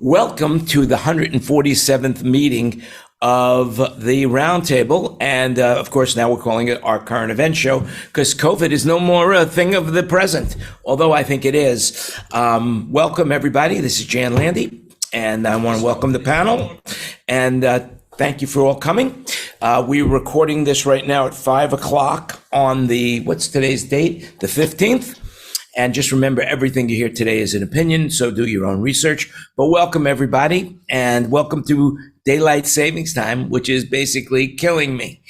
Welcome to the 147th meeting of the Roundtable. And of course, now we're calling it our current event show because COVID is no more a thing of the present, although I think it is. Welcome, everybody. This is Jan Landy, and I want to welcome the panel. And thank you for all coming. We're recording this right now at 5 o'clock on what's today's date? The 15th. And just remember, everything you hear today is an opinion, so do your own research. But welcome, everybody, and welcome to Daylight Savings Time, which is basically killing me.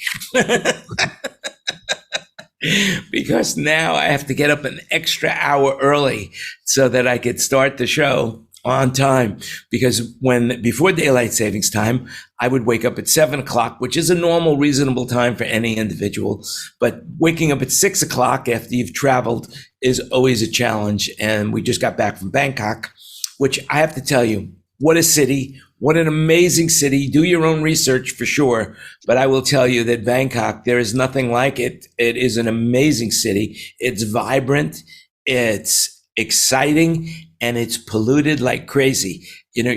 Because now I have to get up an extra hour early so that I could start the show on time. Because before Daylight Savings Time, I would wake up at 7 o'clock, which is a normal, reasonable time for any individual. But waking up at 6 o'clock after you've traveled is always a challenge. And we just got back from Bangkok, which I have to tell you, what a city, what an amazing city. Do your own research for sure. But I will tell you that Bangkok, there is nothing like it. It is an amazing city. It's vibrant, it's exciting, and it's polluted like crazy. You know,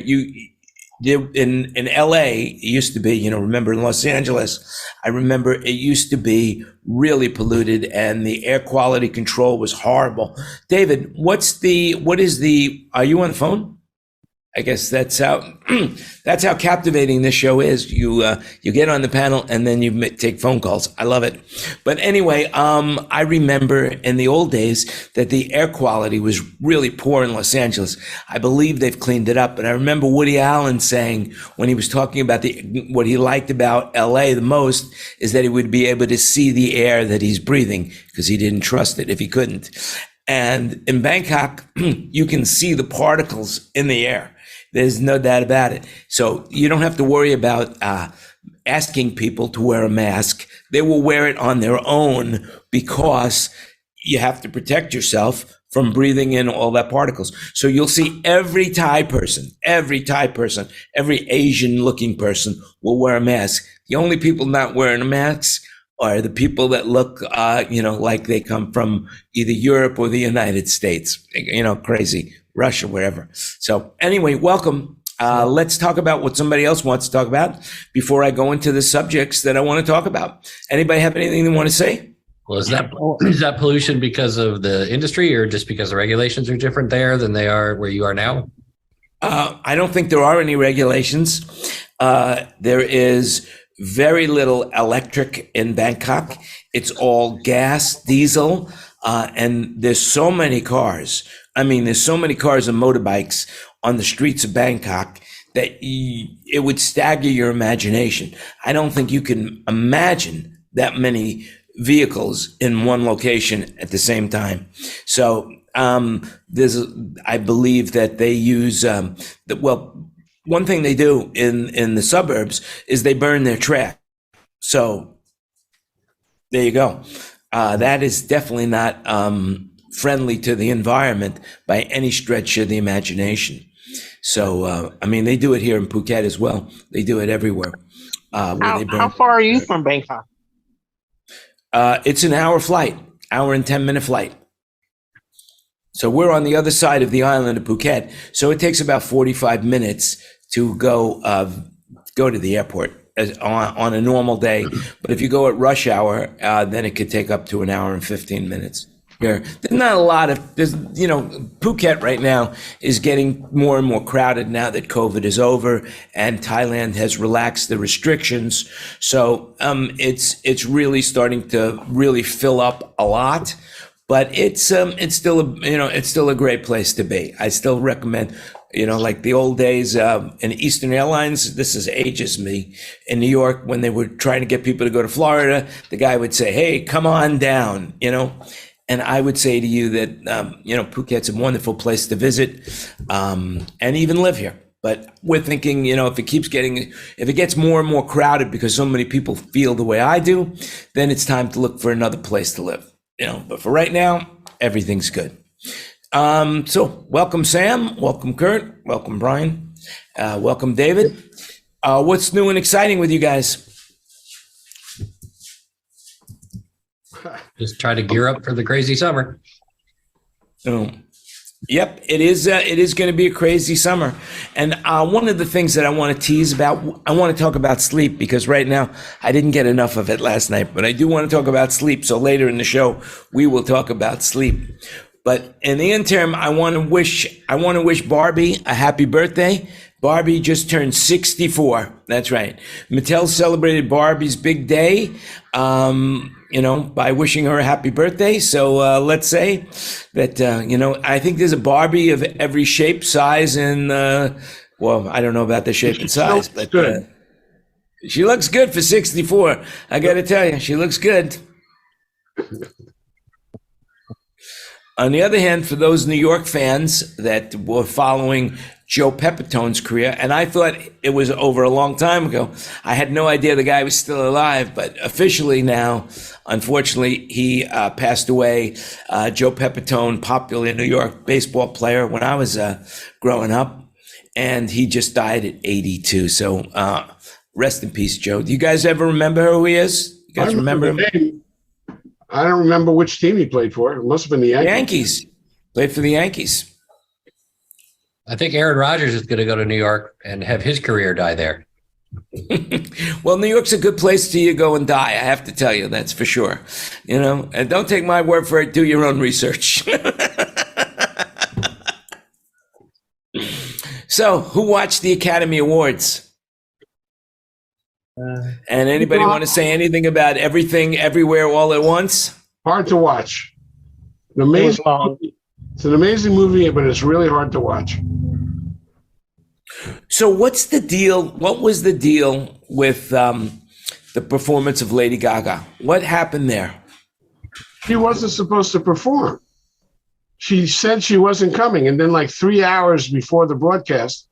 in LA, it used to be, remember in Los Angeles, I remember it used to be really polluted and the air quality control was horrible. David, are you on the phone? I guess that's how captivating this show is. You get on the panel and then you take phone calls. I love it. But anyway, I remember in the old days that the air quality was really poor in Los Angeles. I believe they've cleaned it up. And I remember Woody Allen saying when he was talking about what he liked about LA the most is that he would be able to see the air that he's breathing because he didn't trust it if he couldn't. And in Bangkok, you can see the particles in the air. There's no doubt about it. So you don't have to worry about asking people to wear a mask. They will wear it on their own because you have to protect yourself from breathing in all that particles. So you'll see every Thai person, every Asian looking person will wear a mask. The only people not wearing a mask are the people that look, like they come from either Europe or the United States, crazy. Russia, wherever. So anyway, welcome. Let's talk about what somebody else wants to talk about before I go into the subjects that I want to talk about. Anybody have anything they want to say? Well, is that pollution because of the industry or just because the regulations are different there than they are where you are now? I don't think there are any regulations. There is very little electric in Bangkok. It's all gas, diesel, and there's so many cars. There's so many cars and motorbikes on the streets of Bangkok that it would stagger your imagination. I don't think you can imagine that many vehicles in one location at the same time. So I believe that they use, one thing they do in the suburbs is they burn their trash. So there you go. That is definitely not friendly to the environment by any stretch of the imagination. So, they do it here in Phuket as well. They do it everywhere. How far are you from Bangkok? It's an hour and 10-minute flight. So we're on the other side of the island of Phuket. So it takes about 45 minutes to go to the airport on a normal day. But if you go at rush hour, then it could take up to an hour and 15 minutes. Here, there's not a lot of, Phuket right now is getting more and more crowded now that COVID is over and Thailand has relaxed the restrictions. So it's really starting to really fill up a lot, but it's still a great place to be. I still recommend, like the old days in Eastern Airlines, this is ages me, in New York when they were trying to get people to go to Florida, the guy would say, hey, come on down, And I would say to you that, Phuket's a wonderful place to visit and even live here. But we're thinking, if it gets more and more crowded because so many people feel the way I do, then it's time to look for another place to live. But for right now, everything's good. So welcome, Sam. Welcome, Kurt. Welcome, Brian. Welcome, David. What's new and exciting with you guys? Just try to gear up for the crazy summer. Oh, Yep, it is. It is going to be a crazy summer, and one of the things that I want to tease about, I want to talk about sleep because right now I didn't get enough of it last night, but I do want to talk about sleep. So later in the show, we will talk about sleep. But in the interim, I want to wish Barbie a happy birthday. Barbie just turned 64. That's right. Mattel celebrated Barbie's big day, by wishing her a happy birthday. So let's say that, I think there's a Barbie of every shape, size, and, I don't know about the shape and size, but she looks good for 64. I got to tell you, she looks good. On the other hand, for those New York fans that were following Joe Pepitone's career, and I thought it was over a long time ago. I had no idea the guy was still alive, but officially now, unfortunately, he passed away. Joe Pepitone, popular New York baseball player when I was growing up, and he just died at 82. So rest in peace, Joe. Do you guys ever remember who he is? You guys remember him? I don't remember which team he played for. It must have been the Yankees. Played for the Yankees. I think Aaron Rodgers is going to go to New York and have his career die there. Well, New York's a good place to go and die. I have to tell you, that's for sure. And don't take my word for it. Do your own research. So, who watched the Academy Awards? And anybody want to say anything about Everything, Everywhere, All at Once? Hard to watch. It's an amazing movie, but it's really hard to watch. So what's the deal? What was the deal with the performance of Lady Gaga? What happened there? She wasn't supposed to perform. She said she wasn't coming. And then like 3 hours before the broadcast,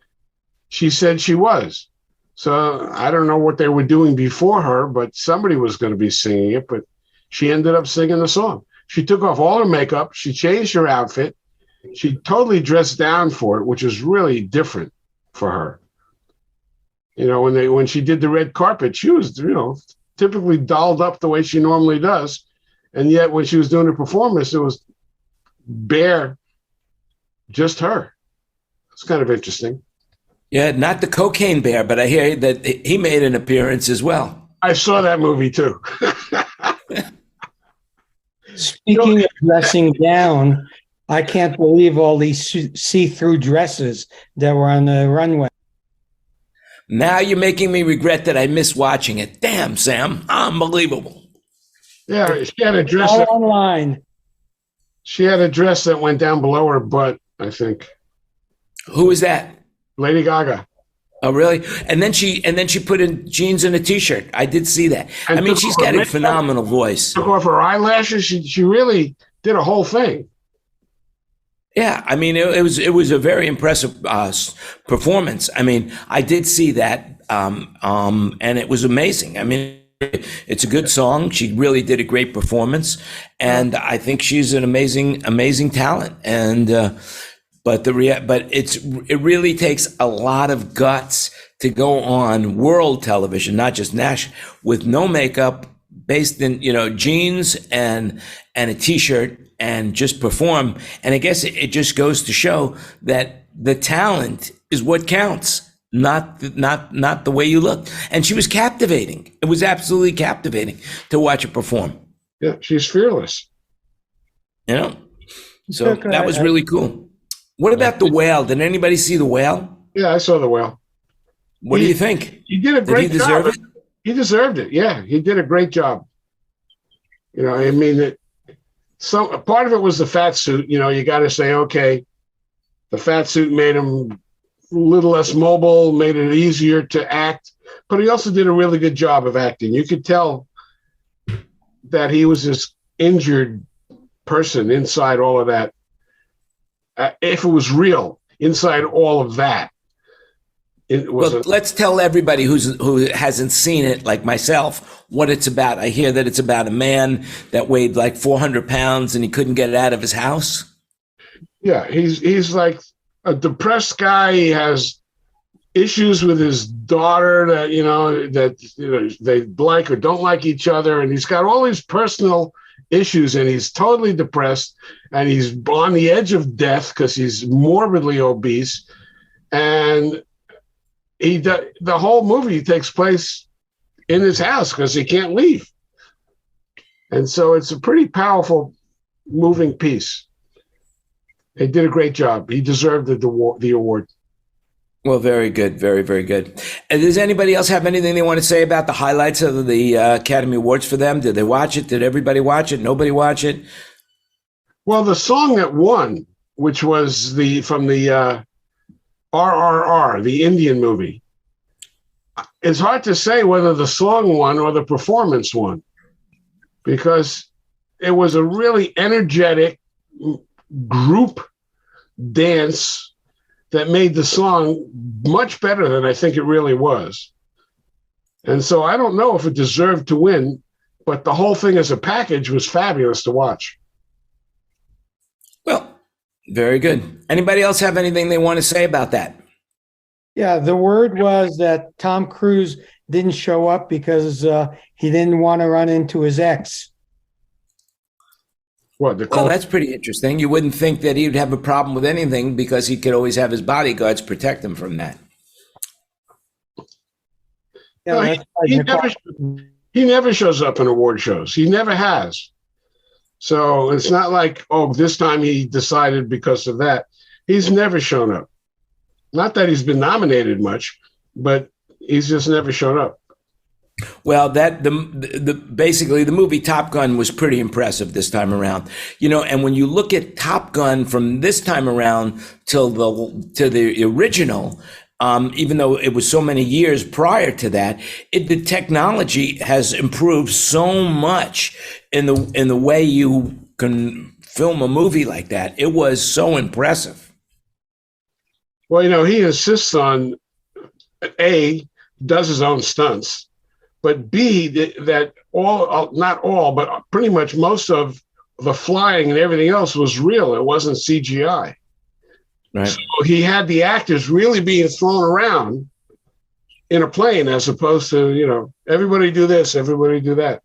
she said she was. So I don't know what they were doing before her, but somebody was going to be singing it. But she ended up singing the song. She took off all her makeup. She changed her outfit. She totally dressed down for it, which is really different for her. When she did the red carpet, she was, typically dolled up the way she normally does. And yet when she was doing the performance, it was bare, just her. It's kind of interesting. Yeah, not the cocaine bear, but I hear that he made an appearance as well. I saw that movie too. Speaking of dressing down, I can't believe all these see-through dresses that were on the runway. Now you're making me regret that I missed watching it. Damn, Sam. Unbelievable. Yeah, she had a dress. All online. She had a dress that went down below her butt, I think. Who is that? Lady Gaga. Oh, really? And then she put in jeans and a T-shirt. I did see that. I mean, she's got a phenomenal voice. Took off her eyelashes. She really did a whole thing. Yeah, I mean, it was a very impressive performance. I mean, I did see that, and it was amazing. I mean, it's a good song. She really did a great performance, and I think she's an amazing talent. And but it really takes a lot of guts to go on world television, not just national, with no makeup, based in jeans and a T-shirt, and just perform. And I guess it just goes to show that the talent is what counts, not the way you look. And she was captivating. It was absolutely captivating to watch her perform. Yeah, she's fearless. So that was really cool. What about The Whale? Did anybody see The Whale? Yeah, I saw The Whale. What do you think? He did a great job. Did he deserve it? He deserved it. Yeah, he did a great job. I mean, so part of it was the fat suit. You got to say, okay, the fat suit made him a little less mobile, made it easier to act. But he also did a really good job of acting. You could tell that he was this injured person inside all of that. If it was real, inside all of that. Let's tell everybody who hasn't seen it, like myself, what it's about. I hear that it's about a man that weighed like 400 pounds and he couldn't get it out of his house. Yeah, he's like a depressed guy. He has issues with his daughter that they like or don't like each other, and he's got all these personal issues, and he's totally depressed, and he's on the edge of death because he's morbidly obese, and the whole movie takes place in his house because he can't leave. And so it's a pretty powerful, moving piece. They did a great job. He deserved the award. Well, very good. Very, very good. And does anybody else have anything they want to say about the highlights of the Academy Awards for them? Did they watch it? Did everybody watch it? Nobody watch it? Well, the song that won, which was from the RRR, the Indian movie, it's hard to say whether the song won or the performance won, because it was a really energetic group dance that made the song much better than I think it really was. And so I don't know if it deserved to win, but the whole thing as a package was fabulous to watch. Well, very good. Anybody else have anything they want to say about that? Yeah, the word was that Tom Cruise didn't show up because he didn't want to run into his ex. Well, that's pretty interesting. You wouldn't think that he would have a problem with anything because he could always have his bodyguards protect him from that. Yeah, he never shows up in award shows. He never has. So it's not like, oh, this time he decided because of that. He's never shown up. Not that he's been nominated much, but he's just never shown up. Well, basically the movie Top Gun was pretty impressive this time around, and when you look at Top Gun from this time around to the original, even though it was so many years prior to that, the technology has improved so much in the way you can film a movie like that. It was so impressive. Well, he insists on A, does his own stunts, but B, that not all, but pretty much most of the flying and everything else was real. It wasn't CGI. Right. So he had the actors really being thrown around in a plane as opposed to, everybody do this, everybody do that.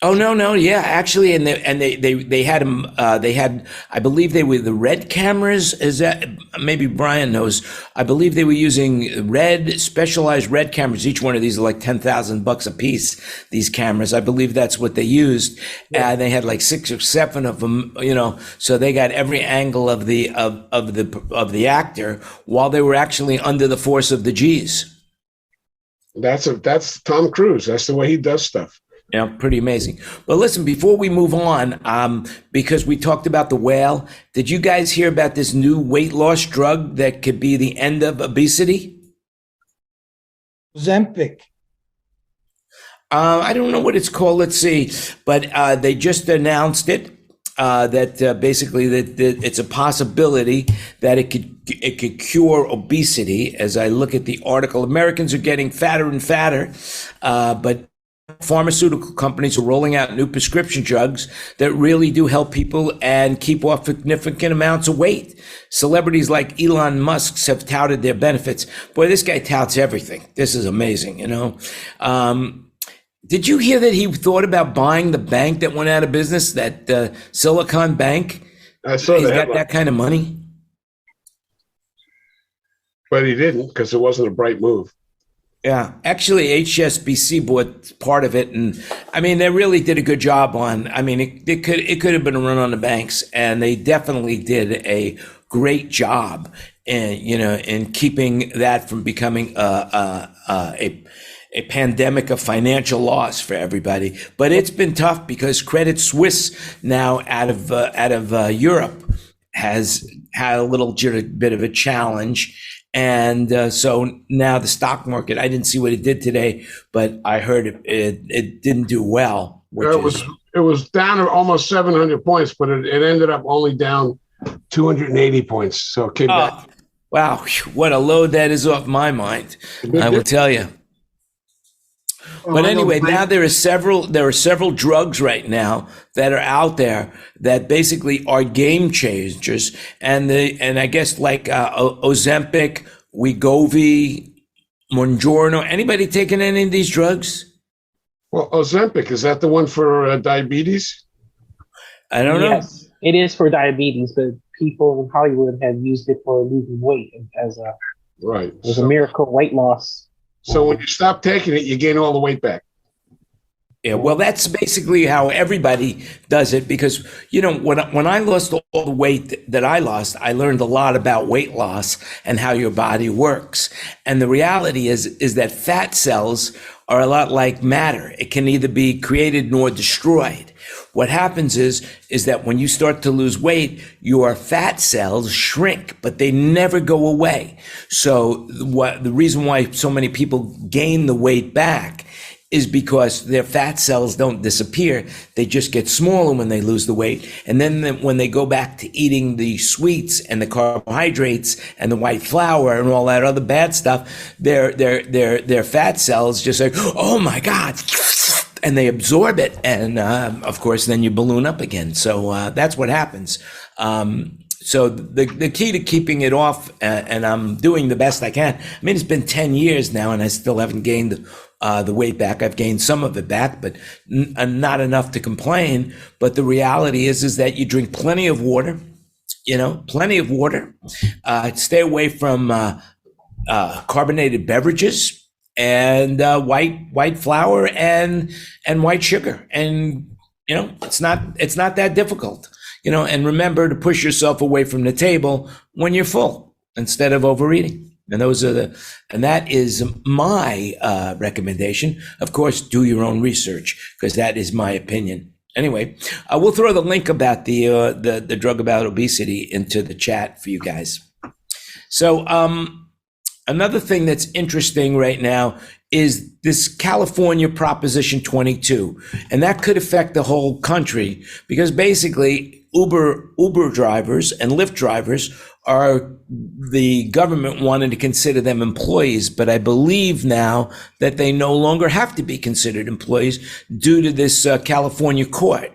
Oh, no. Yeah, actually. And they had them, I believe they were the red cameras. Is that, maybe Brian knows, I believe they were using specialized red cameras. Each one of these are like $10,000 a piece, these cameras. I believe that's what they used. Yeah. They had like 6 or 7 of them, so they got every angle of the actor while they were actually under the force of the G's. That's Tom Cruise. That's the way he does stuff. Yeah, pretty amazing. But listen, before we move on, because we talked about the whale, did you guys hear about this new weight loss drug that could be the end of obesity? Ozempic. I don't know what it's called. Let's see. But they just announced it, that basically that it's a possibility that it could cure obesity. As I look at the article, Americans are getting fatter and fatter, but pharmaceutical companies are rolling out new prescription drugs that really do help people and keep off significant amounts of weight. Celebrities like Elon Musk have touted their benefits. Boy, this guy touts everything. This is amazing, Did you hear that he thought about buying the bank that went out of business, that Silicon Bank? I saw He's got that kind of money. But he didn't, because it wasn't a bright move. Yeah, actually, HSBC bought part of it, and I mean, they really did a good job on. I mean, it could have been a run on the banks, and they definitely did a great job in keeping that from becoming a pandemic of financial loss for everybody. But it's been tough because Credit Suisse now out of Europe has had a little bit of a challenge. And so now the stock market, I didn't see what it did today, but I heard it didn't do well. It was down almost 700 points, but it ended up only down 280 points. So it came back. Wow, what a load that is off my mind, I will tell you. But anyway, now there are several drugs right now that are out there that basically are game changers, and I guess like Ozempic, Wegovy, Mounjaro. Anybody taking any of these drugs? Well, Ozempic, is that the one for diabetes? I don't know. Yes, it is for diabetes, but people in Hollywood have used it for losing weight as a Right. as a miracle weight loss. So when you stop taking it, you gain all the weight back. Yeah, well, that's basically how everybody does it because, when I lost all the weight that I lost, I learned a lot about weight loss and how your body works. And the reality is that fat cells are a lot like matter. It can neither be created nor destroyed. What happens is that when you start to lose weight, your fat cells shrink, but they never go away. So the reason why so many people gain the weight back is because their fat cells don't disappear. They just get smaller when they lose the weight. And then when they go back to eating the sweets and the carbohydrates and the white flour and all that other bad stuff, their fat cells just like, oh my God, and they absorb it. And of course, then you balloon up again. So that's what happens. So the key to keeping it off, and I'm doing the best I can. I mean, it's been 10 years now and I still haven't gained the weight back. I've gained some of it back, but not enough to complain. But the reality is that you drink plenty of water, plenty of water. Stay away from carbonated beverages and white flour and white sugar. And, it's not that difficult. And remember to push yourself away from the table when you're full instead of overeating. And that is my recommendation. Of course, do your own research because that is my opinion. Anyway, we'll throw the link about the drug about obesity into the chat for you guys. So another thing that's interesting right now is this California Proposition 22, and that could affect the whole country because basically Uber drivers and Lyft drivers are the government wanted to consider them employees, but I believe now that they no longer have to be considered employees due to this California court.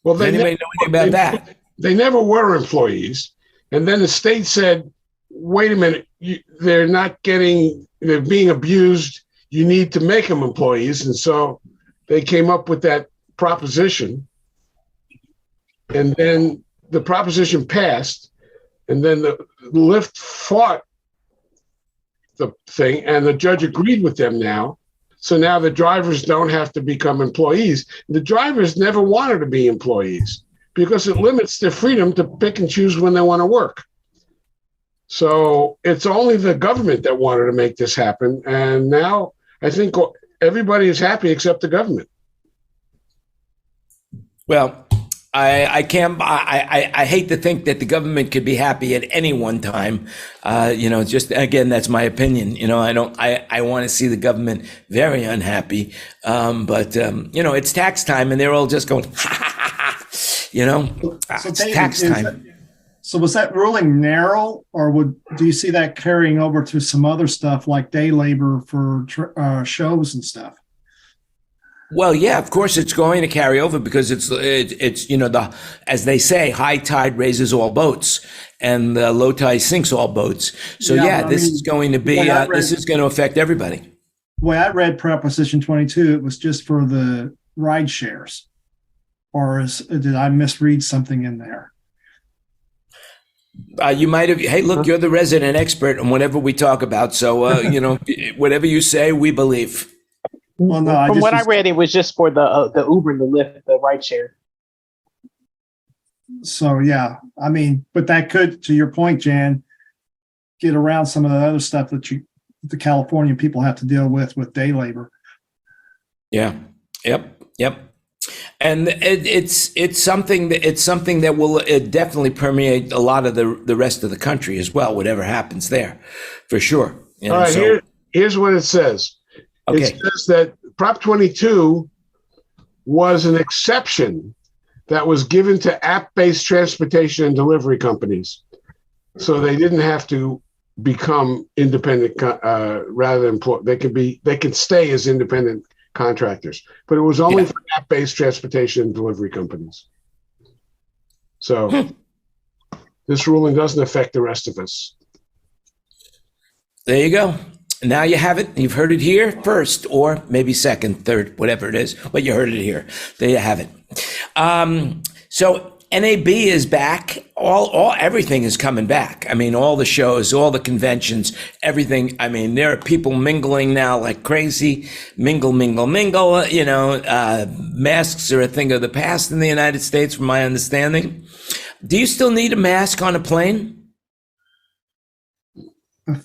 Well, does anybody know anything about that? They never were employees, and then the state said, "Wait a minute, they're being abused. You need to make them employees," and so they came up with that proposition. And then the proposition passed, and then the Lyft fought the thing, and the judge agreed with them now. So now the drivers don't have to become employees. The drivers never wanted to be employees because it limits their freedom to pick and choose when they want to work. So it's only the government that wanted to make this happen. And now I think everybody is happy except the government. Well, I can't. I hate to think that the government could be happy at any one time. Just again, that's my opinion. I want to see the government very unhappy. But it's tax time, and they're all just going, it's David, tax time. So was that ruling narrow, or do you see that carrying over to some other stuff like day labor for shows and stuff? Well, yeah, of course it's going to carry over because it's as they say, high tide raises all boats and low tide sinks all boats. So this is going to be this is going to affect everybody. The way I read Proposition 22, it was just for the ride shares, or did I misread something in there? You might have. Hey, look, you're the resident expert on whatever we talk about. So whatever you say, we believe. Well, no, I read, it was just for the Uber and the Lyft, the rideshare. So yeah, I mean, but that could, to your point, Jan, get around some of the other stuff that the California people have to deal with day labor. Yeah. Yep. And it's something that will definitely permeate a lot of the rest of the country as well. Whatever happens there, for sure. All right. Here's what it says. Okay. It says that Prop 22 was an exception that was given to app-based transportation and delivery companies. So they didn't have to become independent rather than they can stay as independent contractors. But it was only for app-based transportation and delivery companies. So this ruling doesn't affect the rest of us. There you go. Now you have it. You've heard it here first, or maybe second, third, whatever it is, but you heard it here. There you have it. So NAB is back. Everything is coming back. I mean, all the shows, all the conventions, everything. I mean, there are people mingling now like crazy. Mingle. You know, masks are a thing of the past in the United States, from my understanding. Do you still need a mask on a plane?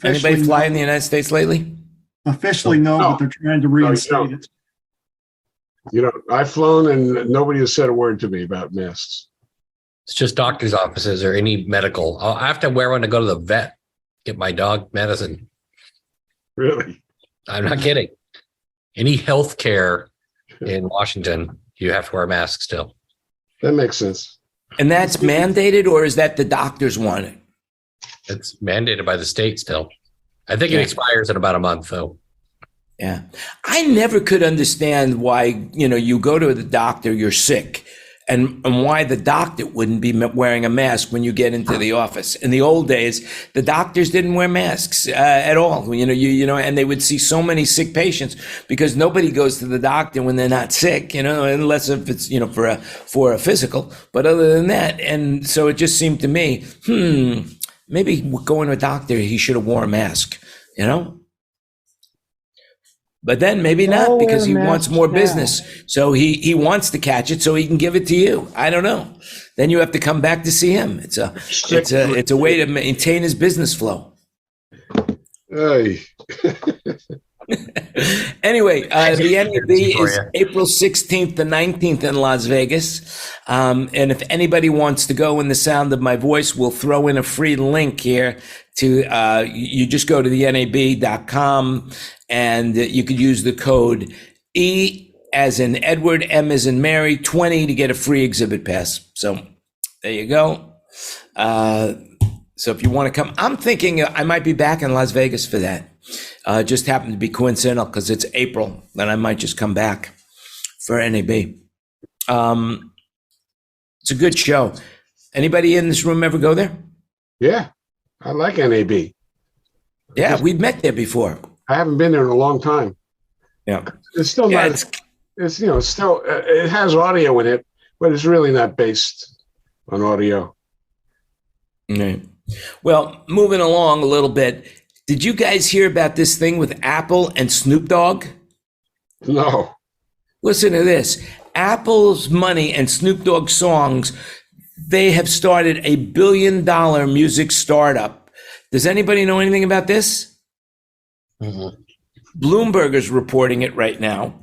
Anybody fly in the United States lately? Officially, no, but they're trying to reinstate it. You know, I've flown and nobody has said a word to me about masks. It's just doctor's offices or any medical. I have to wear one to go to the vet, get my dog medicine. Really? I'm not kidding. Any health care in Washington, you have to wear a mask still. That makes sense. And that's mandated, or is that the doctors want it? It's mandated by the state still. I think it expires in about a month, though. Yeah. I never could understand why, you know, you go to the doctor, you're sick, and why the doctor wouldn't be wearing a mask when you get into the office. In the old days, the doctors didn't wear masks at all. You know, and they would see so many sick patients because nobody goes to the doctor when they're not sick, you know, unless if it's, you know, for a physical. But other than that, and so it just seemed to me, maybe going to a doctor, he should have worn a mask, you know? But then maybe not, because he wants more business. So he wants to catch it so he can give it to you. I don't know. Then you have to come back to see him. It's a way to maintain his business flow. Hey. Anyway, the NAB is April 16th to 19th in Las Vegas. And if anybody wants to go in the sound of my voice, we'll throw in a free link here to, you just go to the NAB.com and you could use the code E as in Edward, M as in Mary, 20 to get a free exhibit pass. So there you go. So if you want to come, I'm thinking I might be back in Las Vegas for that. Just happened to be coincidental because it's April, then I might just come back for NAB. It's a good show. Anybody in this room ever go there? Yeah, I like NAB. Yeah, we've met there before. I haven't been there in a long time. Yeah. It's still not, it's, you know, still, it has audio in it, but it's really not based on audio. Right. Well, moving along a little bit, did you guys hear about this thing with Apple and Snoop Dogg? No. Listen to this. Apple's money and Snoop Dogg songs, they have started $1 billion music startup. Does anybody know anything about this? Mm-hmm. Bloomberg is reporting it right now.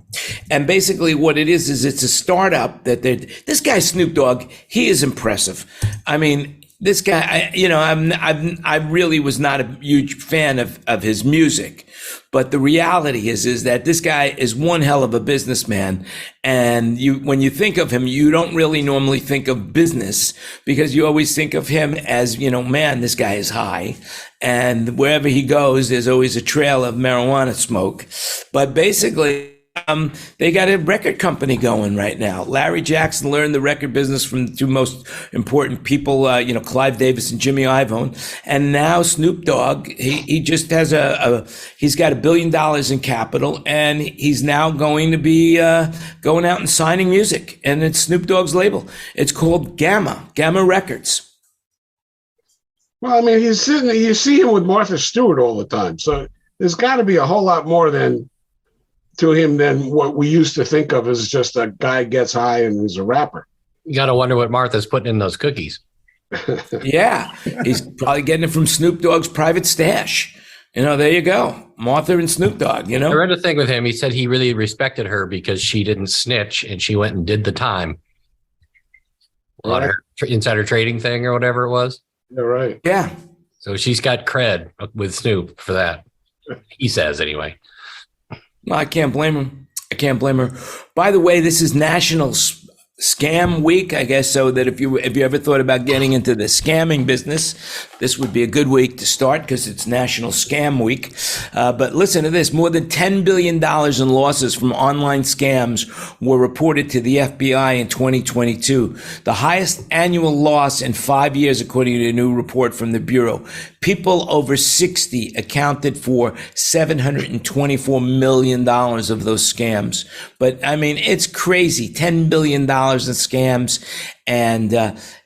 And basically what it is it's a startup that this guy Snoop Dogg, he is impressive. I mean, this guy, I really was not a huge fan of his music, but the reality is that this guy is one hell of a businessman. And when you think of him, you don't really normally think of business because you always think of him as, man, this guy is high. And wherever he goes, there's always a trail of marijuana smoke. But basically, they got a record company going right now. Larry Jackson learned the record business from the two most important people, Clive Davis and Jimmy Iovine. And now Snoop Dogg, he just has he's got $1 billion in capital, and he's now going to be going out and signing music. And it's Snoop Dogg's label. It's called Gamma Records. Well, I mean, you see him with Martha Stewart all the time. So there's got to be a whole lot more to him than what we used to think of as just a guy gets high and is a rapper. You got to wonder what Martha's putting in those cookies. Yeah, he's probably getting it from Snoop Dogg's private stash. There you go. Martha and Snoop Dogg, I read a thing with him. He said he really respected her because she didn't snitch and she went and did the time on her insider trading thing or whatever it was. Yeah, right. Yeah. So she's got cred with Snoop for that. He says anyway. No, I can't blame him. I can't blame her. By the way, this is National Scam Week, I guess, so that if you ever thought about getting into the scamming business, this would be a good week to start because it's National Scam Week. But listen to this. More than $10 billion in losses from online scams were reported to the FBI in 2022, the highest annual loss in 5 years, according to a new report from the Bureau. People over 60 accounted for $724 million of those scams. But I mean, it's crazy. $10 billion dollars in scams, and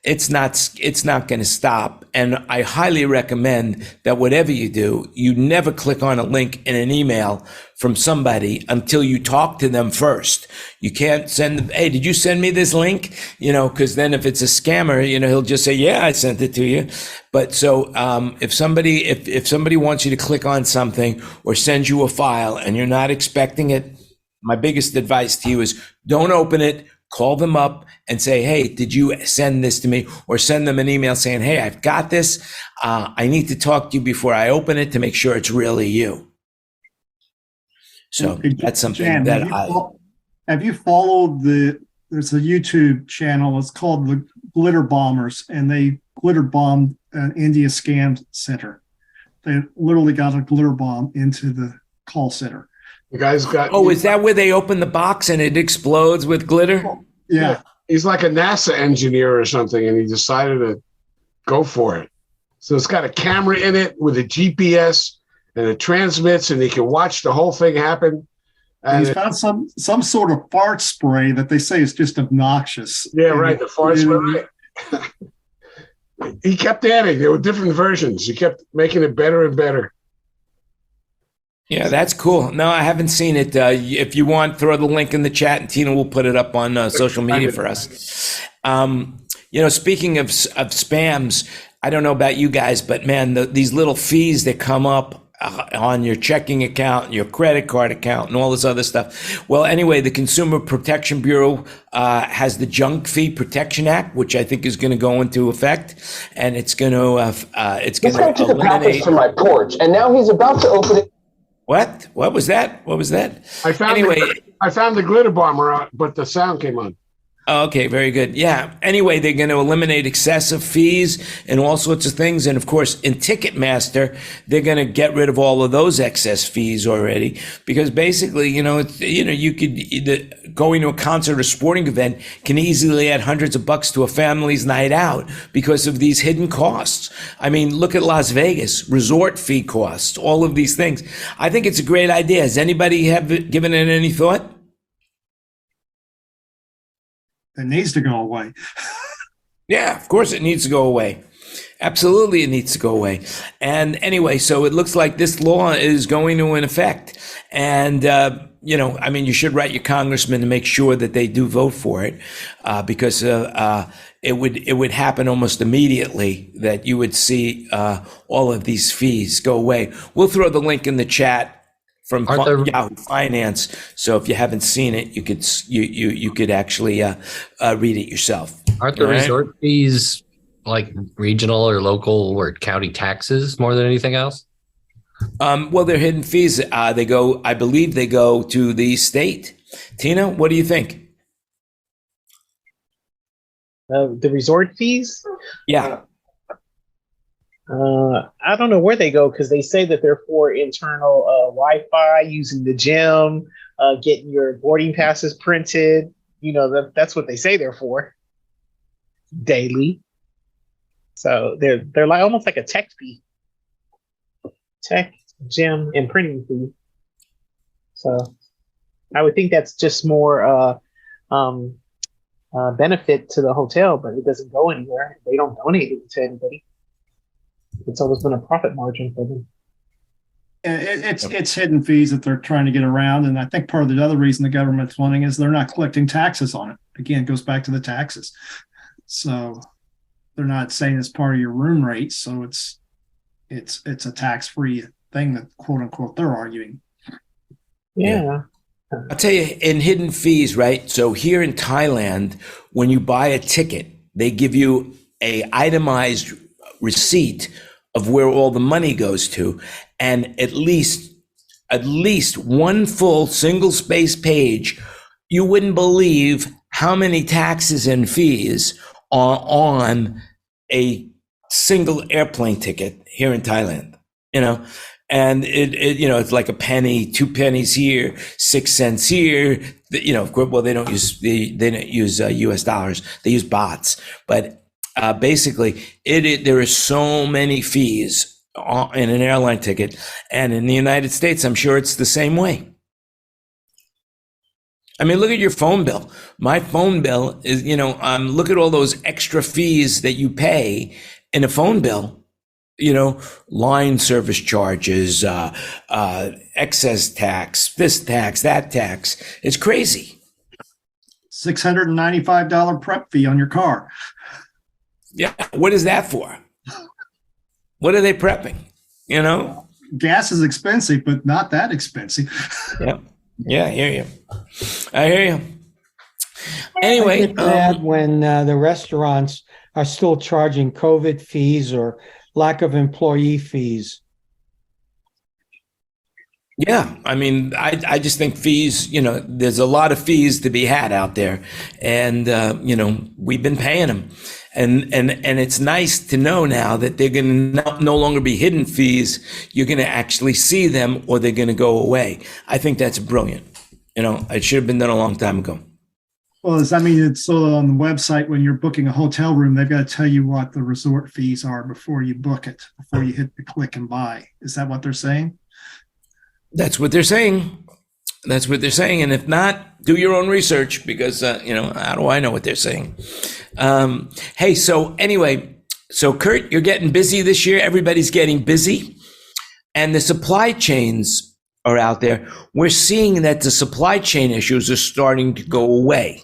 it's not going to stop. And I highly recommend that whatever you do, you never click on a link in an email from somebody until you talk to them first. You can't send them, hey, did you send me this link? Because then if it's a scammer, he'll just say, yeah, I sent it to you. But so if somebody wants you to click on something or send you a file and you're not expecting it, my biggest advice to you is don't open it. Call them up and say, hey, did you send this to me? Or send them an email saying, hey, I've got this. I need to talk to you before I open it to make sure it's really you. So that's something Jan, that have you followed there's a YouTube channel. It's called the Glitter Bombers, and they glitter bombed an India scam center. They literally got a glitter bomb into the call center. The guy's got. Oh, is that where they open the box and it explodes with glitter? Yeah. He's like a NASA engineer or something, and he decided to go for it. So it's got a camera in it with a GPS, and it transmits, and he can watch the whole thing happen. And he's got some sort of fart spray that they say is just obnoxious. Yeah, right. The fart spray. Right. He kept adding. There were different versions. He kept making it better and better. Yeah, that's cool. No, I haven't seen it. If you want, throw the link in the chat, and Tina will put it up on social media for us. Speaking of spams, I don't know about you guys, but man, these little fees that come up on your checking account, your credit card account, and all this other stuff. Well, anyway, the Consumer Protection Bureau has the Junk Fee Protection Act, which I think is going to go into effect, and it's going to took a package to my porch, and now he's about to open it. What? What was that? I found the glitter bomber, but the sound came on. Okay, very good. Yeah. Anyway, they're going to eliminate excessive fees and all sorts of things. And of course, in Ticketmaster, they're going to get rid of all of those excess fees already, because basically, you could going to a concert or sporting event can easily add hundreds of bucks to a family's night out because of these hidden costs. I mean, look at Las Vegas, resort fee costs, all of these things. I think it's a great idea. Has anybody given it any thought? It needs to go away. Yeah, of course it needs to go away. Absolutely, it needs to go away. And anyway, so it looks like this law is going to in effect. And, you should write your congressman to make sure that they do vote for it, because it would happen almost immediately that you would see all of these fees go away. We'll throw the link in the chat from Yahoo Finance. So if you haven't seen it, you could actually read it yourself. Aren't the resort fees like regional or local or county taxes more than anything else? Well, they're hidden fees. I believe they go to the state. Tina, what do you think? The resort fees? Yeah. I don't know where they go, because they say that they're for internal Wi-Fi, using the gym, getting your boarding passes printed. That's what they say they're for daily. So they're like almost like a tech fee, tech, gym, and printing fee. So I would think that's just more benefit to the hotel, but it doesn't go anywhere. They don't donate it to anybody. It's always been a profit margin for them. It's hidden fees that they're trying to get around, and I think part of the other reason the government's wanting is they're not collecting taxes on it. Again, it goes back to the taxes. So they're not saying it's part of your room rate, so it's a tax-free thing that, quote unquote, they're arguing. Yeah. I'll tell you, in hidden fees, right? So here in Thailand, when you buy a ticket, they give you a itemized receipt of where all the money goes to, and at least one full single space page. You wouldn't believe how many taxes and fees are on a single airplane ticket here in Thailand, and it's like a penny, 2 pennies here, 6 cents here. Well, they don't use US dollars. They use bahts, but basically, there are so many fees in an airline ticket, and in the United States, I'm sure it's the same way. I mean, look at your phone bill. My phone bill is, look at all those extra fees that you pay in a phone bill. Line service charges, excess tax, this tax, that tax. It's crazy. $695 prep fee on your car. Yeah. What is that for? What are they prepping? Gas is expensive, but not that expensive. Yeah. I hear you. Anyway, I get mad when the restaurants are still charging COVID fees or lack of employee fees. Yeah, I mean, I just think fees, there's a lot of fees to be had out there, and we've been paying them, and it's nice to know now that they're going to no longer be hidden fees. You're going to actually see them, or they're going to go away. I think that's brilliant. It should have been done a long time ago. Well, does that mean it's so on the website when you're booking a hotel room, they've got to tell you what the resort fees are before you book it, before you hit the click and buy? Is that what they're saying? That's what they're saying. And if not, do your own research because, how do I know what they're saying? Hey, so anyway, Kurt, you're getting busy this year. Everybody's getting busy. And the supply chains are out there. We're seeing that the supply chain issues are starting to go away,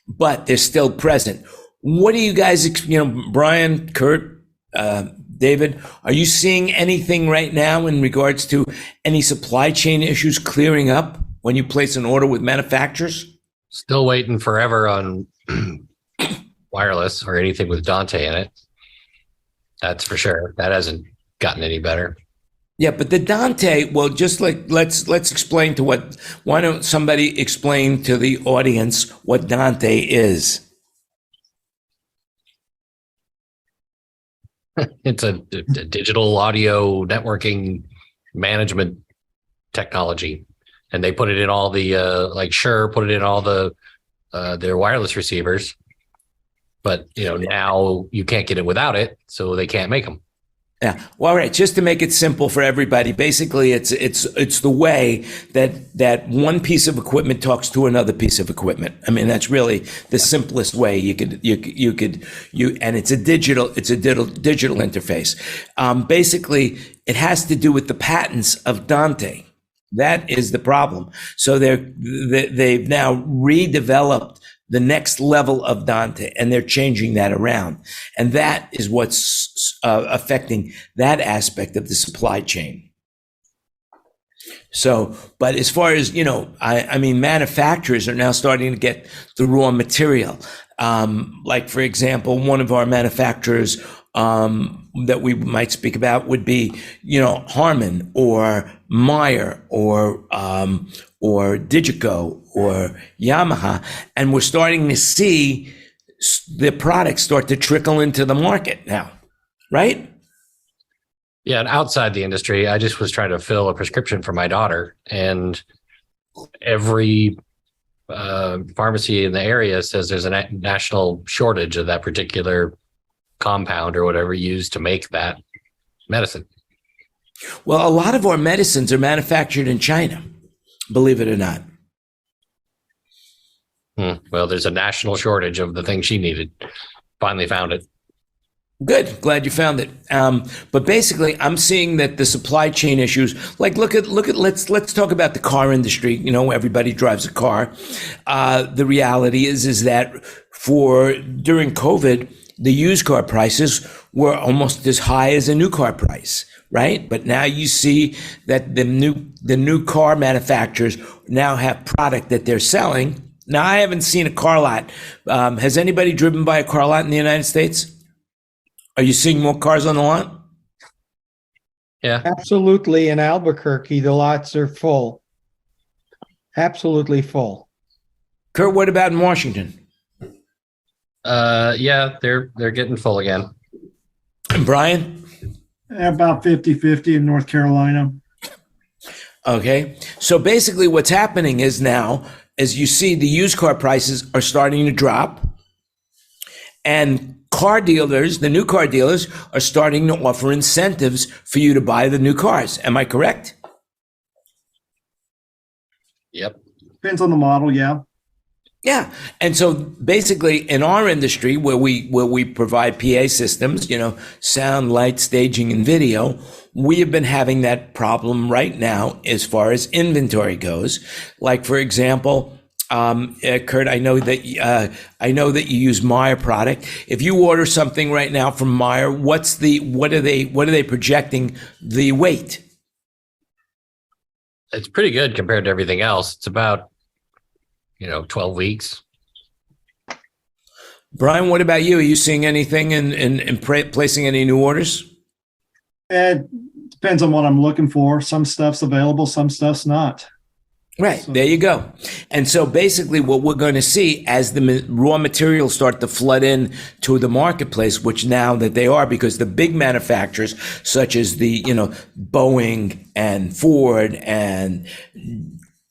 but they're still present. What do you guys, Brian, Kurt, David, are you seeing anything right now in regards to any supply chain issues clearing up when you place an order with manufacturers? Still waiting forever on wireless or anything with Dante in it. That's for sure. That hasn't gotten any better. Yeah, but the Dante, well, just like let's explain why don't somebody explain to the audience what Dante is? It's a digital audio networking management technology, and they put it in all the Shure put it in all the their wireless receivers, but now you can't get it without it, so they can't make them. Yeah. Well, all right. Just to make it simple for everybody, basically, it's the way that one piece of equipment talks to another piece of equipment. I mean, that's really the simplest way you could, and it's a digital interface. Basically, it has to do with the patents of Dante. That is the problem. So they've now redeveloped the next level of Dante, and they're changing that around. And that is what's affecting that aspect of the supply chain. So, but as far as, I mean, manufacturers are now starting to get the raw material. Like, for example, one of our manufacturers that we might speak about would be, Harman or Meyer or Digico or Yamaha, and we're starting to see the products start to trickle into the market now, right? Yeah, and outside the industry, I just was trying to fill a prescription for my daughter, and every pharmacy in the area says there's a national shortage of that particular compound or whatever used to make that medicine. Well, a lot of our medicines are manufactured in China, believe it or not. Well, there's a national shortage of the thing she needed. Finally found it. Good. Glad you found it. But basically, I'm seeing that the supply chain issues, like let's talk about the car industry. Everybody drives a car. The reality is that during COVID, the used car prices were almost as high as a new car price, right? But now you see that the new car manufacturers now have product that they're selling. Now, I haven't seen a car lot. Has anybody driven by a car lot in the United States? Are you seeing more cars on the lot? Yeah. Absolutely. In Albuquerque, the lots are full. Absolutely full. Kurt, what about in Washington? Yeah, they're getting full again. And Brian? About 50-50 in North Carolina. Okay. So basically what's happening is now, as you see, the used car prices are starting to drop, and car dealers, the new car dealers, are starting to offer incentives for you to buy the new cars. Am I correct? Yep. Depends on the model. Yeah. Yeah. And so basically in our industry where we provide PA systems, sound, light, staging, and video, we have been having that problem right now as far as inventory goes. Like, for example, Kurt, I know that you use Meyer product. If you order something right now from Meyer, what are they projecting the weight? It's pretty good compared to everything else. It's about 12 weeks. Brian, what about you? Are you seeing anything in placing any new orders? It depends on what I'm looking for. Some stuff's available, some stuff's not. Right. There you go. And so basically what we're going to see as the raw materials start to flood in to the marketplace, which now that they are, because the big manufacturers such as the, Boeing and Ford and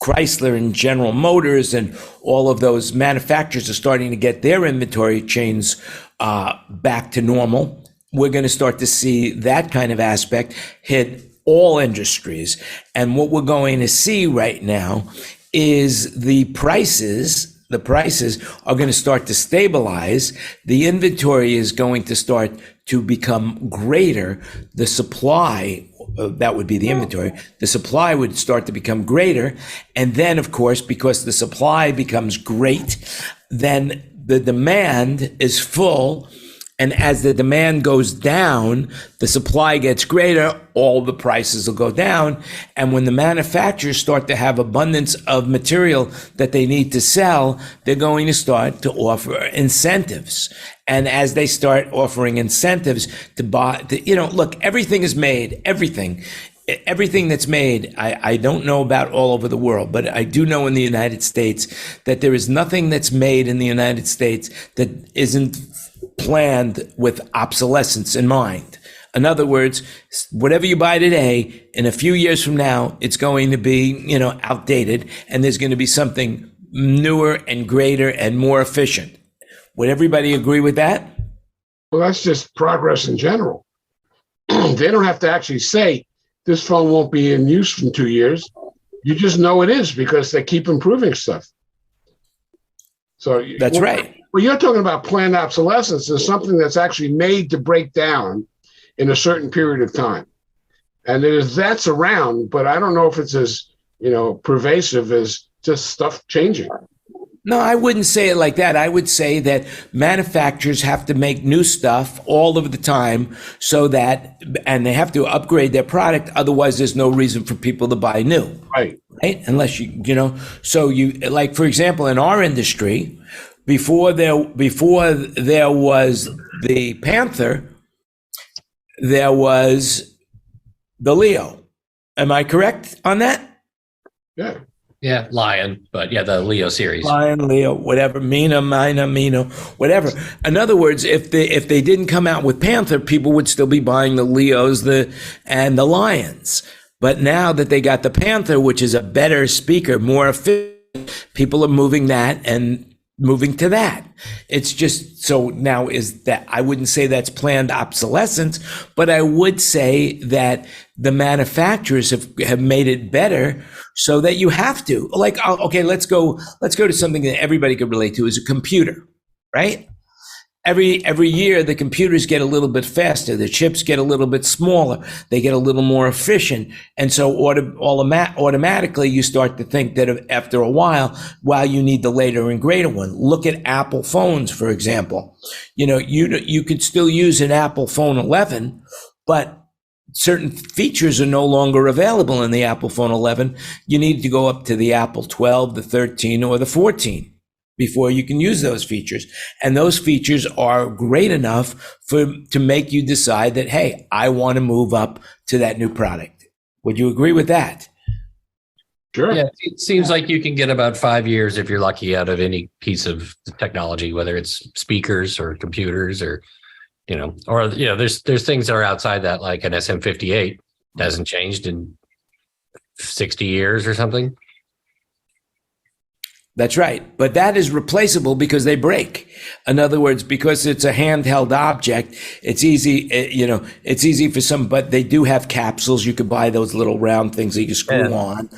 Chrysler and General Motors and all of those manufacturers are starting to get their inventory chains back to normal. We're going to start to see that kind of aspect hit all industries. And what we're going to see right now is the prices are going to start to stabilize. The inventory is going to start to become greater. The supply, that would be the inventory, the supply would start to become greater. And then, of course, because the supply becomes great, then the demand is full. And as the demand goes down, the supply gets greater, all the prices will go down. And when the manufacturers start to have abundance of material that they need to sell, they're going to start to offer incentives. And as they start offering incentives to buy, look, everything is made, everything that's made, I don't know about all over the world, but I do know in the United States that there is nothing that's made in the United States that isn't planned with obsolescence in mind. In other words, whatever you buy today, in a few years from now, it's going to be, outdated, and there's going to be something newer and greater and more efficient. Would everybody agree with that? Well, that's just progress in general. They don't have to actually say this phone won't be in use in 2 years. You just know it is because they keep improving stuff. So that's right. Well, you're talking about planned obsolescence is something that's actually made to break down in a certain period of time. And that's around, but I don't know if it's as, pervasive as just stuff changing. No, I wouldn't say it like that. I would say that manufacturers have to make new stuff all of the time and they have to upgrade their product. Otherwise, there's no reason for people to buy new. Right. Unless like, for example, in our industry, before there was the Panther, there was the Leo. Am I correct on that? Yeah. Yeah, Lion, but yeah, the Leo series. Lion, Leo, whatever, Mina, Mino, whatever. In other words, if they didn't come out with Panther, people would still be buying the Leos and the Lions. But now that they got the Panther, which is a better speaker, more efficient, people are moving that and moving to that. It's just, so now is that, I wouldn't say that's planned obsolescence, but I would say that the manufacturers have made it better so that you have to, like, okay, let's go to something that everybody could relate to, is a computer, right? Every year, the computers get a little bit faster. The chips get a little bit smaller. They get a little more efficient. And so automatically, you start to think that after a while, you need the later and greater one. Look at Apple phones, for example. You could still use an Apple phone 11, but certain features are no longer available in the Apple phone 11. You need to go up to the Apple 12, the 13, or the 14. Before you can use those features. And those features are great enough to make you decide that, hey, I want to move up to that new product. Would you agree with that? Sure. Yeah, it seems like you can get about 5 years if you're lucky out of any piece of technology, whether it's speakers or computers or, there's things that are outside that, like an SM58 hasn't changed in 60 years or something. That's right. But that is replaceable because they break. In other words, because it's a handheld object, it's easy, it's easy for some, but they do have capsules. You could buy those little round things that you screw on,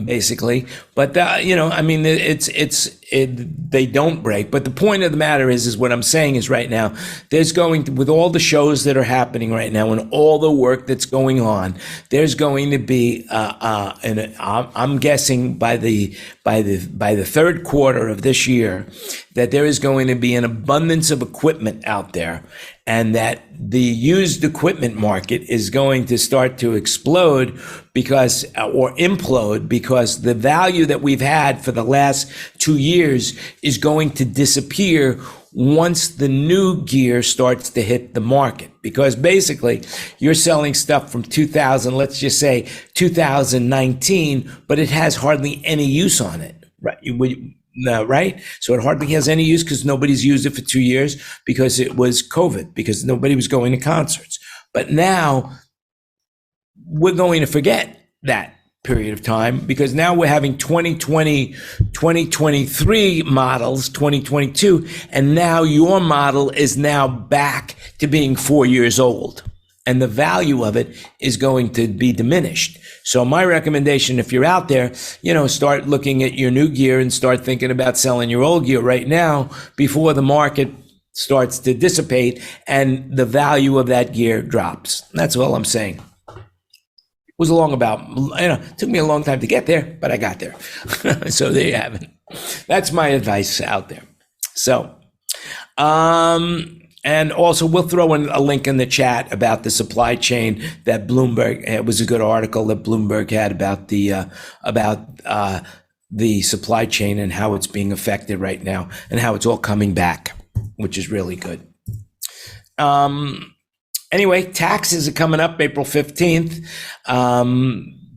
basically. But, I mean, they don't break. But the point of the matter is what I'm saying is right now, with all the shows that are happening right now and all the work that's going on, there's going to be, and I'm guessing by the third quarter of this year, that there is going to be an abundance of equipment out there, and that the used equipment market is going to start to explode or implode, because the value that we've had for the last 2 years is going to disappear once the new gear starts to hit the market. Because basically you're selling stuff from let's just say 2019, but it has hardly any use on it, right? Right? So it hardly has any use because nobody's used it for 2 years because it was COVID, because nobody was going to concerts. But now we're going to forget that period of time, because now we're having 2020, 2023 models, 2022, and now your model is now back to being 4 years old. And the value of it is going to be diminished. So my recommendation, if you're out there, start looking at your new gear and start thinking about selling your old gear right now before the market starts to dissipate and the value of that gear drops. That's all I'm saying. It was it took me a long time to get there, but I got there. So there you have it. That's my advice out there. So, and also, we'll throw in a link in the chat about the supply chain that Bloomberg. It was a good article that Bloomberg had about the supply chain and how it's being affected right now and how it's all coming back, which is really good. Anyway, taxes are coming up April 15th.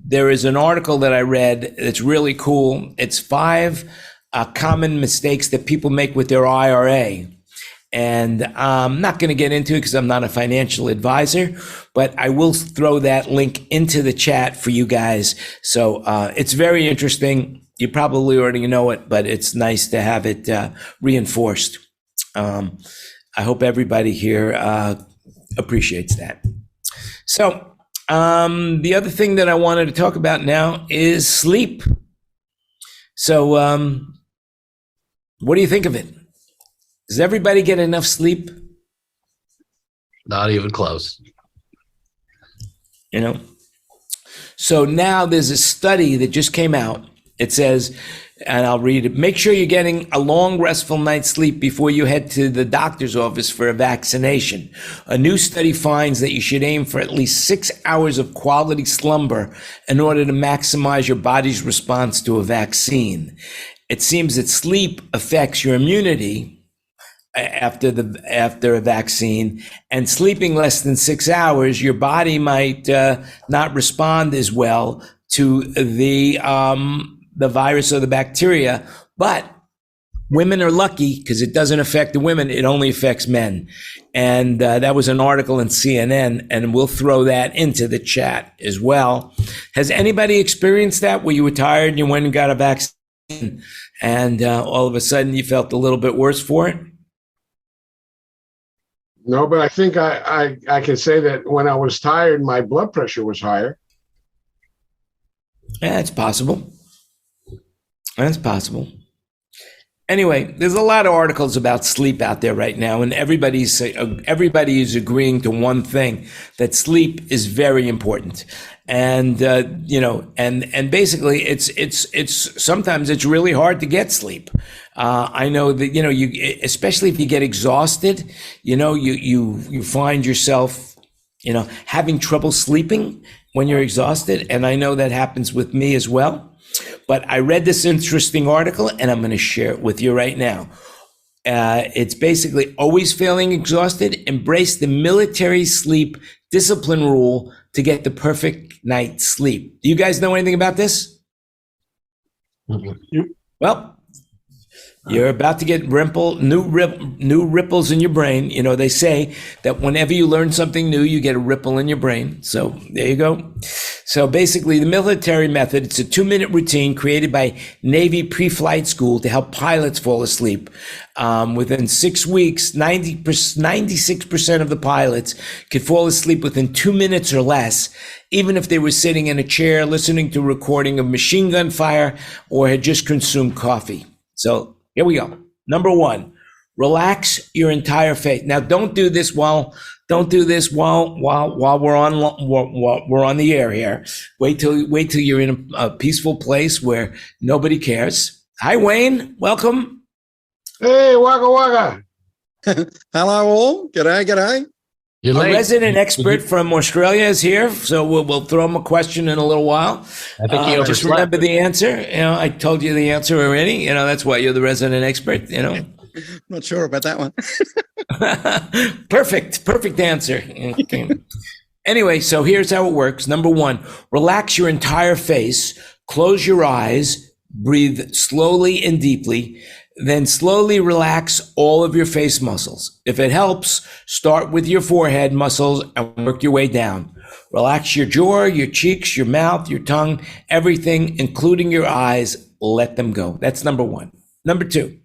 There is an article that I read that's really cool. It's 5 common mistakes that people make with their IRA. And I'm not going to get into it because I'm not a financial advisor, but I will throw that link into the chat for you guys. So it's very interesting. You probably already know it, but it's nice to have it reinforced. I hope everybody here appreciates that. So the other thing that I wanted to talk about now is sleep. So what do you think of it? Does everybody get enough sleep? Not even close. So now there's a study that just came out. It says, and I'll read it, make sure you're getting a long, restful night's sleep before you head to the doctor's office for a vaccination. A new study finds that you should aim for at least 6 hours of quality slumber in order to maximize your body's response to a vaccine. It seems that sleep affects your immunity after a vaccine, and sleeping less than 6 hours, your body might not respond as well to the virus or the bacteria. But women are lucky because it doesn't affect the women; it only affects men. And that was an article in CNN, and we'll throw that into the chat as well. Has anybody experienced that, where you were tired and you went and got a vaccine, and all of a sudden you felt a little bit worse for it? No, but I think I can say that when I was tired, my blood pressure was higher. Yeah, it's possible. That's possible. Anyway, there's a lot of articles about sleep out there right now, and everybody is agreeing to one thing, that sleep is very important. And and basically it's sometimes it's really hard to get sleep. I know that you, especially if you get exhausted, you find yourself having trouble sleeping when you're exhausted, and I know that happens with me as well. But I read this interesting article, and I'm going to share it with you right now. It's basically always feeling exhausted. Embrace the military sleep discipline rule to get the perfect night's sleep. Do you guys know anything about this? Mm-hmm. Well, you're about to get new ripples in your brain. They say that whenever you learn something new, you get a ripple in your brain. So there you go. So basically, the military method, it's a 2-minute routine created by Navy pre-flight school to help pilots fall asleep. Within 6 weeks, 96% of the pilots could fall asleep within 2 minutes or less, even if they were sitting in a chair listening to a recording of machine gun fire or had just consumed coffee. So here we go. Number 1, relax your entire face. Now, don't do this while we're on the air here. Wait till you're in a peaceful place where nobody cares. Hi, Wayne. Welcome. Hey, waka waka. Hello all. G'day. You're A late. resident expert from Australia is here, so we'll throw him a question in a little while. I think he just overslept. remember the answer. I told you the answer already. That's why you're the resident expert. Not sure about that one. Perfect answer. Okay. Anyway, so here's how it works. Number 1, relax your entire face, close your eyes, breathe slowly and deeply, then slowly relax all of your face muscles. If it helps, start with your forehead muscles and work your way down. Relax your jaw, your cheeks, your mouth, your tongue, everything, including your eyes. Let them go. That's number 1. Number 2,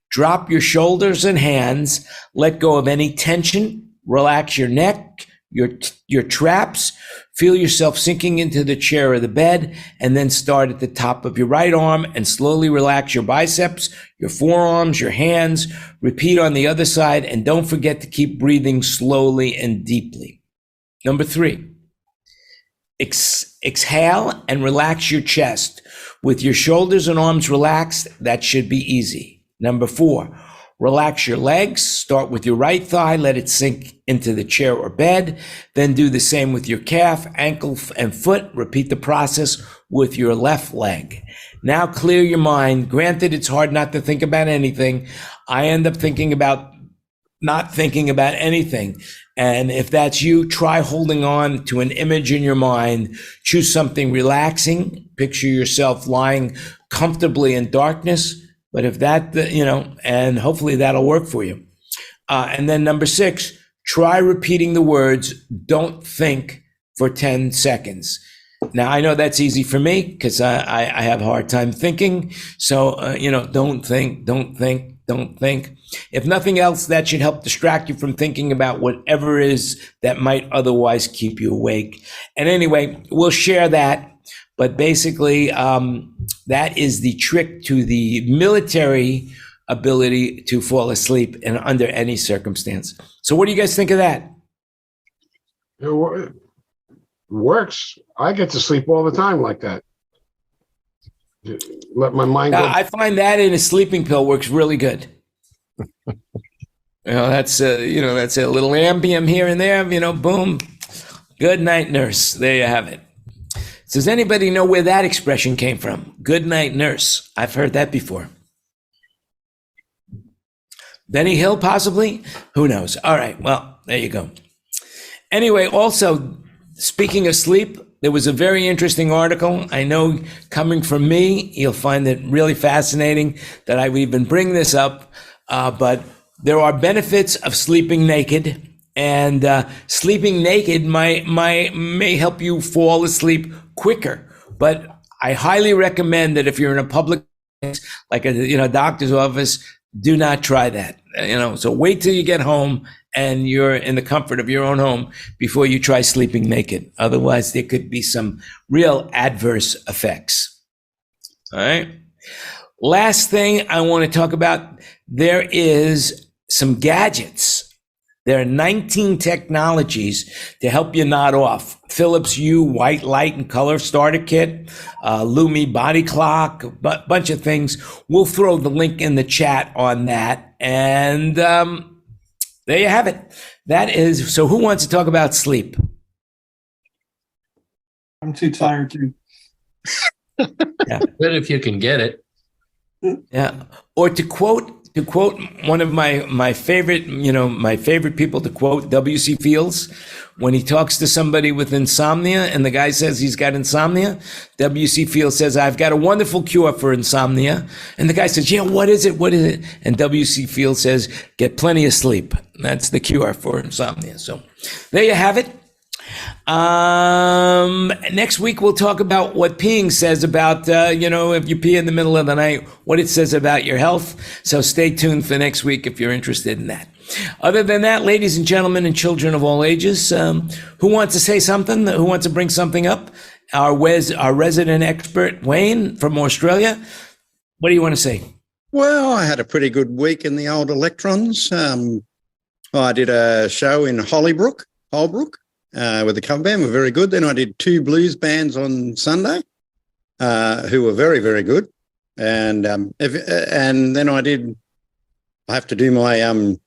drop your shoulders and hands. Let go of any tension. Relax your neck, your traps. Feel yourself sinking into the chair or the bed, and then start at the top of your right arm and slowly relax your biceps, your forearms, your hands. Repeat on the other side, and don't forget to keep breathing slowly and deeply. Number 3, exhale and relax your chest. With your shoulders and arms relaxed, that should be easy. Number 4, relax your legs. Start with your right thigh. Let it sink into the chair or bed. Then do the same with your calf, ankle, and foot. Repeat the process with your left leg. Now clear your mind. Granted, it's hard not to think about anything. I end up thinking about not thinking about anything. And if that's you, try holding on to an image in your mind. Choose something relaxing. Picture yourself lying comfortably in darkness. But if that, and hopefully that'll work for you. And then number 6, try repeating the words, don't think, for 10 seconds. Now, I know that's easy for me because I have a hard time thinking. So, don't think. If nothing else, that should help distract you from thinking about whatever it is that might otherwise keep you awake. And anyway, we'll share that. But basically, that is the trick to the military ability to fall asleep in under any circumstance. So what do you guys think of that? It works. I get to sleep all the time like that. Let my mind go. I find that in a sleeping pill works really good. That's a little Ambien here and there, boom. Good night, nurse. There you have it. Does anybody know where that expression came from? Good night, nurse. I've heard that before. Benny Hill, possibly? Who knows? All right. Well, there you go. Anyway, also, speaking of sleep, there was a very interesting article. I know coming from me, you'll find it really fascinating that I would even bring this up. But there are benefits of sleeping naked. And sleeping naked may help you fall asleep quicker. But I highly recommend that if you're in a public place, like a doctor's office, do not try that. So wait till you get home and you're in the comfort of your own home before you try sleeping naked. Otherwise, there could be some real adverse effects. All right. Last thing I want to talk about, there is some gadgets. There are 19 technologies to help you nod off. Philips Hue white light and color starter kit, Lumi body clock, a bunch of things. We'll throw the link in the chat on that. And there you have it. That is, so who wants to talk about sleep? I'm too tired to. Yeah. Good if you can get it. Yeah. Or to quote one of my favorite people to quote, W.C. Fields, when he talks to somebody with insomnia and the guy says he's got insomnia, W.C. Fields says, I've got a wonderful cure for insomnia. And the guy says, yeah, what is it? And W.C. Fields says, get plenty of sleep. That's the cure for insomnia. So there you have it. Next week, we'll talk about what peeing says about, if you pee in the middle of the night, what it says about your health. So stay tuned for next week if you're interested in that. Other than that, ladies and gentlemen and children of all ages, who wants to say something? Who wants to bring something up? Our resident expert, Wayne from Australia. What do you want to say? Well, I had a pretty good week in the old electrons. I did a show in Holbrook, with the cover band, were very good. Then I did 2 blues bands on Sunday, who were very, very good. And then I have to do my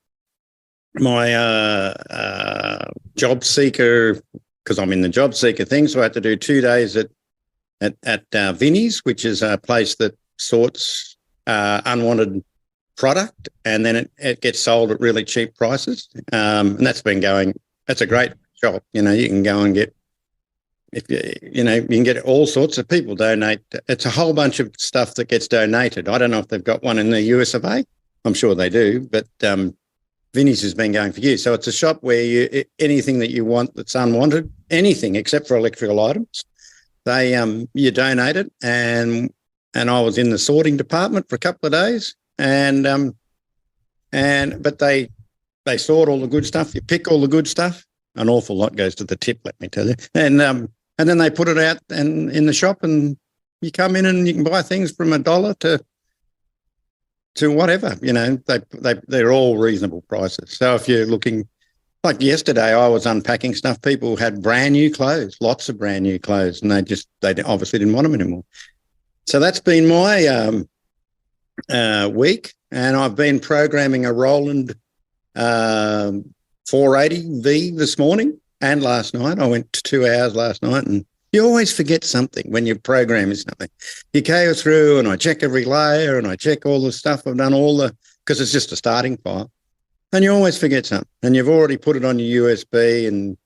job seeker, because I'm in the job seeker thing. So I had to do 2 days at Vinnie's, which is a place that sorts unwanted product, and then it gets sold at really cheap prices. And that's a great shop. You can go and get, you can get all sorts of people donate. It's a whole bunch of stuff that gets donated. I don't know if they've got one in the US of A. I'm sure they do, but Vinnie's has been going for years. So it's a shop where anything that you want that's unwanted, anything except for electrical items, you donate it. And I was in the sorting department for a couple of days, but they sort all the good stuff. You pick all the good stuff. An awful lot goes to the tip, let me tell you. And then they put it out in the shop, and you come in and you can buy things from $1 to whatever. They're all reasonable prices. So if you're looking, like yesterday, I was unpacking stuff. People had brand new clothes, lots of brand new clothes, and they obviously didn't want them anymore. So that's been my week, and I've been programming a Roland 480V this morning and last night. I went 2 hours last night, and you always forget something when you're programming something. You go through and I check every layer and I check all the stuff. I've done because it's just a starting file, and you always forget something, and you've already put it on your USB, and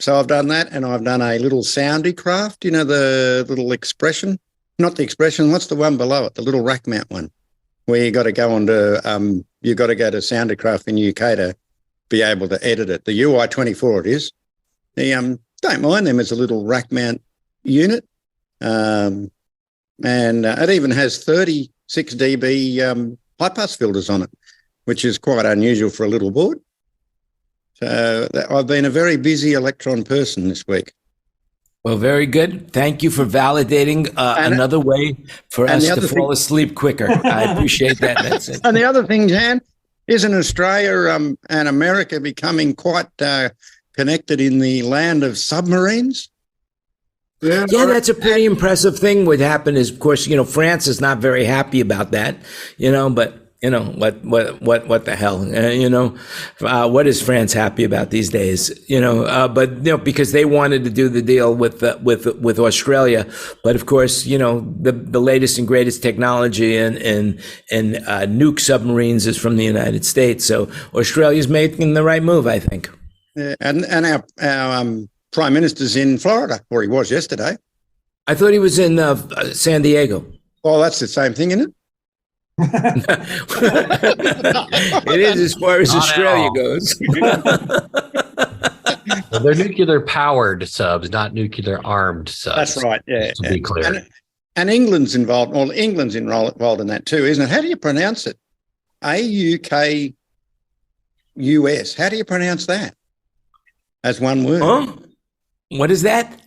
so I've done that, and I've done a little soundy craft, the little expression, not the expression, what's the one below it, the little rack mount one, where you got to go to Soundercraft in UK to be able to edit it. The UI24 it is. Don't mind them as a little rack mount unit. And it even has 36 dB high pass filters on it, which is quite unusual for a little board. So I've been a very busy electron person this week. Well, very good. Thank you for validating another way for us to fall asleep quicker. I appreciate that. That's it. And the other thing, Jan, isn't Australia and America becoming quite connected in the land of submarines? Yeah, that's a pretty impressive thing. What happened is, of course, France is not very happy about that, but what the hell, what is France happy about these days, because they wanted to do the deal with Australia. But of course, the latest and greatest technology in nuke submarines is from the United States. So Australia's making the right move, I think. Yeah, and our Prime Minister's in Florida, or he was yesterday. I thought he was in San Diego. Well, that's the same thing, isn't it? It is, as far as Australia goes. Well, they're nuclear powered subs, not nuclear armed subs. That's right. Yeah. To be clear. And England's involved. Well, England's involved in that too, isn't it? How do you pronounce it? AUKUS. How do you pronounce that? As one word. Huh? What is that?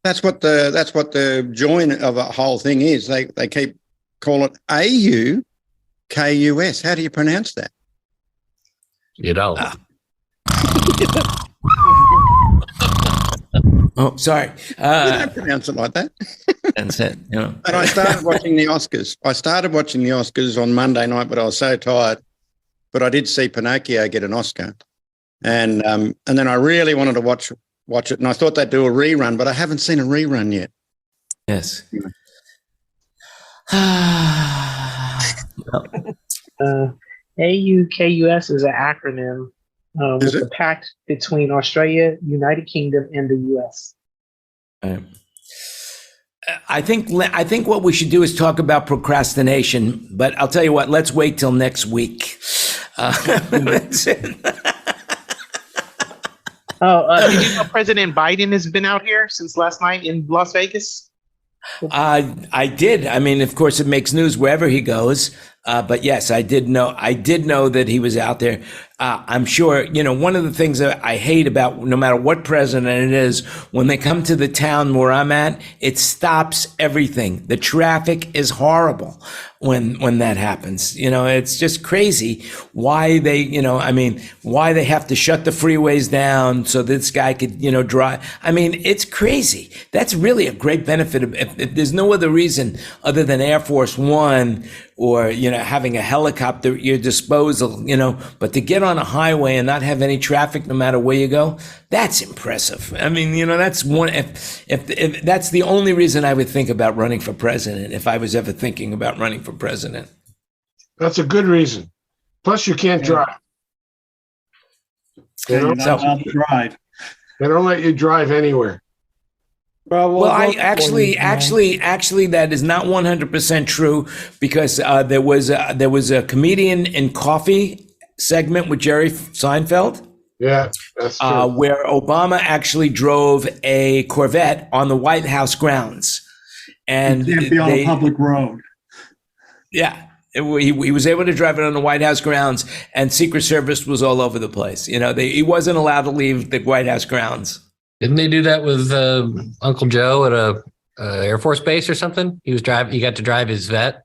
That's what the join of a whole thing is. They keep calling it AUKUS. How do you pronounce that? You don't. Oh, sorry. You don't pronounce it like that. That's it. And I started watching the Oscars. On Monday night, but I was so tired. But I did see Pinocchio get an Oscar, and then I really wanted to watch it, and I thought they'd do a rerun, but I haven't seen a rerun yet. Yes. AUKUS is an acronym with a pact between Australia, United Kingdom, and the US. I think what we should do is talk about procrastination, but I'll tell you what, let's wait till next week. That's it. Did you know President Biden has been out here since last night in Las Vegas? I did. I mean, of course, it makes news wherever he goes. But yes, I did know. I did know that he was out there. I'm sure. One of the things that I hate about no matter what president it is, when they come to the town where I'm at, it stops everything. The traffic is horrible when that happens. It's just crazy why they. Why they have to shut the freeways down so this guy could, drive. I mean, it's crazy. That's really a great benefit. If there's no other reason other than Air Force One or, having a helicopter at your disposal, but to get on a highway and not have any traffic no matter where you go, that's impressive. I mean, that's one, if that's the only reason I would think about running for president, if I was ever thinking about running for president. That's a good reason. Plus you can't drive. You're not allowed to drive. They don't let you drive anywhere. Well, I actually, that is not 100% true because there was a comedian in coffee segment with Jerry Seinfeld. Yeah, that's true. Where Obama actually drove a Corvette on the White House grounds, and you can't be on a public road. Yeah. He was able to drive it on the White House grounds, and Secret Service was all over the place. He wasn't allowed to leave the White House grounds. Didn't they do that with Uncle Joe at a Air Force base or something? He got to drive his vet.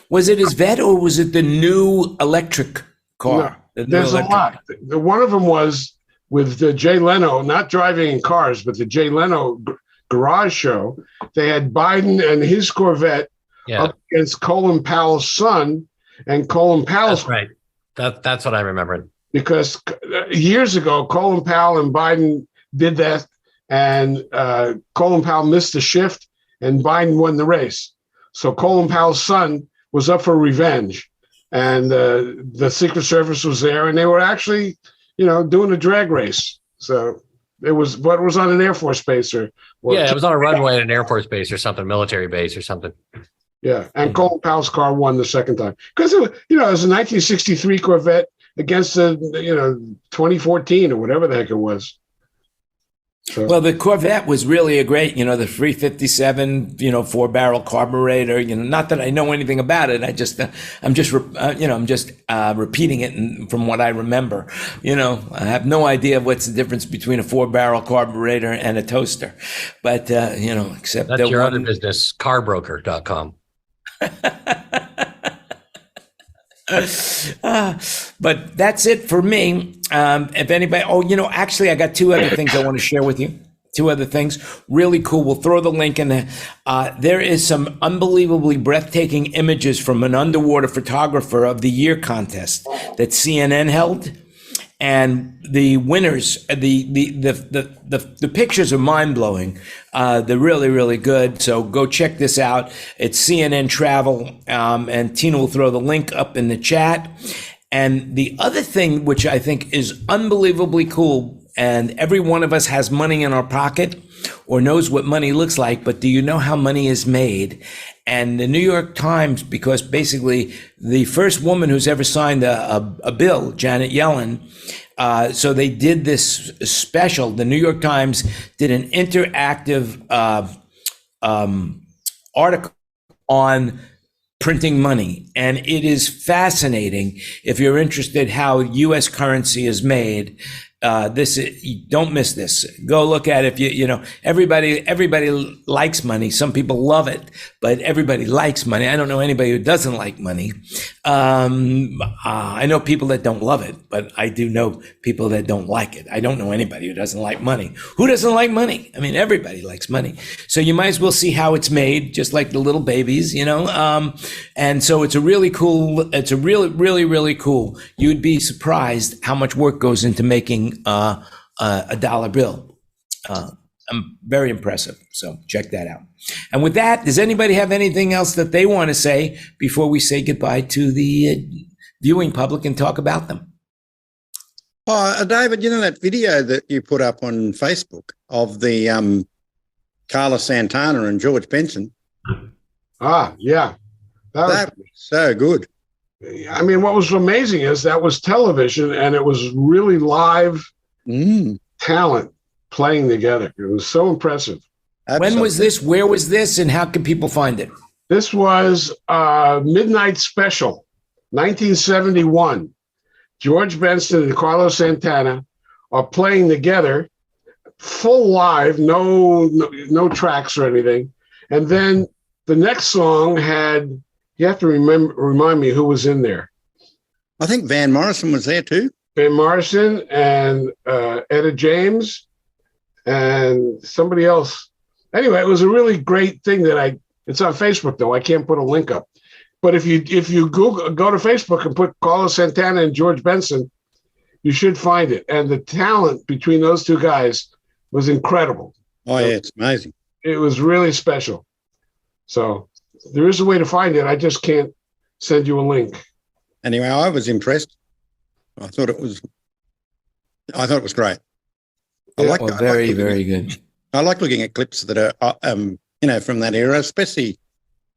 Was it his vet or was it the new electric car? No, there's a lot. One of them was with Jay Leno, not driving in cars, but the Jay Leno garage show. They had Biden and his Corvette up against Colin Powell's son, and Colin Powell's. That's right. That's what I remembered. Because years ago, Colin Powell and Biden did that, and Colin Powell missed the shift, and Biden won the race. So Colin Powell's son was up for revenge, and the Secret Service was there, and they were actually, doing a drag race. So it was on an Air Force base or it was on a runway at an Air Force base or something, military base or something. Yeah, and Colin Powell's car won the second time because it was a 1963 Corvette against the 2014 or whatever the heck it was. So. Well, the Corvette was really a great, the 357, 4-barrel carburetor. Not that I know anything about it. I'm just repeating it from what I remember. I have no idea what's the difference between a 4-barrel carburetor and a toaster. But except that's your other business, carbroker.com. But that's it for me. If anybody, actually, I got 2 other things I want to share with you. 2 other things, really cool. We'll throw the link in there. There is some unbelievably breathtaking images from an underwater photographer of the year contest that CNN held. And the winners, the pictures are mind blowing. They're really, really good. So go check this out. It's CNN Travel, and Tina will throw the link up in the chat. And the other thing, which I think is unbelievably cool, and every one of us has money in our pocket or knows what money looks like, but do you know how money is made? And the New York Times, because basically the first woman who's ever signed a bill, Janet Yellen, so they did this special. The New York Times did an interactive article on printing money. And it is fascinating if you're interested how U.S. currency is made. Don't miss this. Go look at it. Everybody likes money. Some people love it, but everybody likes money. I don't know anybody who doesn't like money. I know people that don't love it, but I do know people that don't like it. I don't know anybody who doesn't like money. Who doesn't like money? I mean, everybody likes money. So you might as well see how it's made, just like the little babies, and so it's a really cool, really cool. You'd be surprised how much work goes into making a dollar bill. Very impressive. So check that out. And with that, does anybody have anything else that they want to say before we say goodbye to the viewing public and talk about them? David, that video that you put up on Facebook of the Carlos Santana and George Benson? Yeah. That was so good. I mean, what was amazing is that was television and it was really live talent playing together. It was so impressive. When was this? Where was this? And how can people find it? This was Midnight Special, 1971. George Benson and Carlos Santana are playing together, full live, no tracks or anything. And then the next song had, you have to remind me who was in there. I think Van Morrison was there too. Van Morrison and Etta James and somebody else. Anyway, it was a really great thing that it's on Facebook though. I can't put a link up. But if you go to Facebook and put Carlos Santana and George Benson, you should find it. And the talent between those two guys was incredible. Oh yeah, it's amazing. It was really special. So there is a way to find it. I just can't send you a link. Anyway, I was impressed. I thought it was great. Very good. I like looking at clips that are, from that era, especially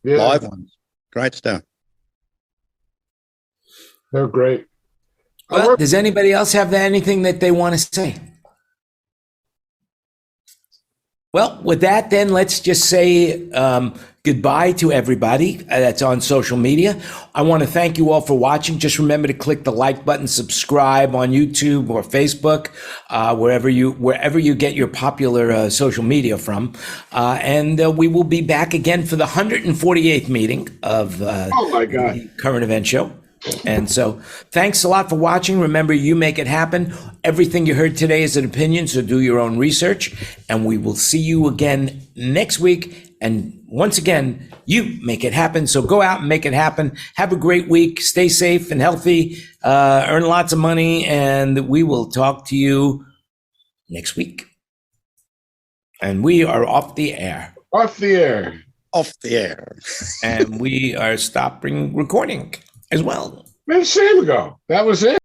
live ones. Great stuff. They're great. Well, does anybody else have anything that they want to say? Well, with that, then let's just say goodbye to everybody that's on social media. I want to thank you all for watching. Just remember to click the like button, subscribe on YouTube or Facebook, wherever you get your popular social media from. And we will be back again for the 148th meeting of the Current Event Show. And so thanks a lot for watching. Remember, you make it happen. Everything you heard today is an opinion, so do your own research. And we will see you again next week. And once again, you make it happen. So go out and make it happen. Have a great week. Stay safe and healthy. Earn lots of money. And we will talk to you next week. And we are off the air. Off the air. Off the air. And we are stopping recording as well. Where'd Sam go? That was it.